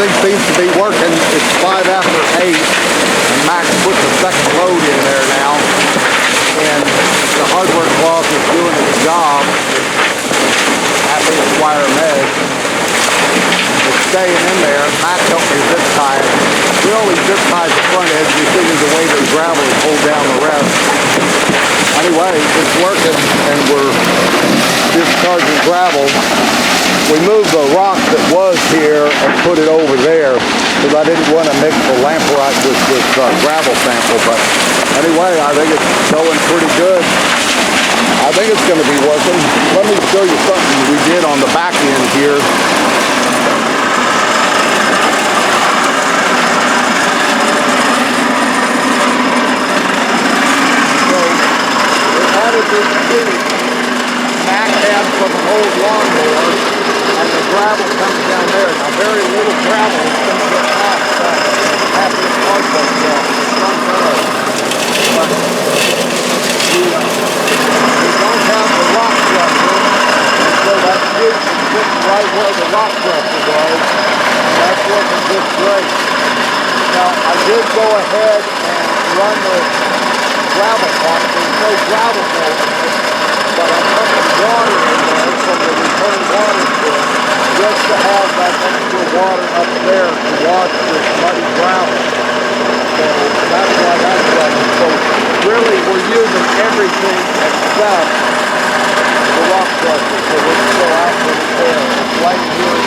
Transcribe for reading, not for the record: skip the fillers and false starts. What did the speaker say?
everything seems to be working. It's 5 after 8, and Max put the second load in there now, and the hardware cloth is doing its job. Happy to wire med. It's staying in there. Max helped me zip tie it. We always zip ties the front edge. We figure the weight of the gravel will hold down the rest. Anyway, it's working, and we're discharging gravel. We moved the rock that was here and put it over there because I didn't want to mix the lamproite with this gravel sample. But anyway, I think it's going pretty good. I think it's going to be working. Let me show you something we did on the back end here. So we added this tube. Mac had from an old lawnmower, and the gravel comes down there. Now very little gravel is going to get past half this hardwood stuff. It's not there. But we don't have the rock crusher, and so that tube is just right where the rock crusher was. That's working just great. Now I did go ahead and run the gravel pump. There's no gravel going in it, but I pumped water in there from the return water pit just to have that extra water up there to wash this muddy gravel. So that's why that's running. So really we're using everything except the rock crusher. So we're still out for the air. It's right here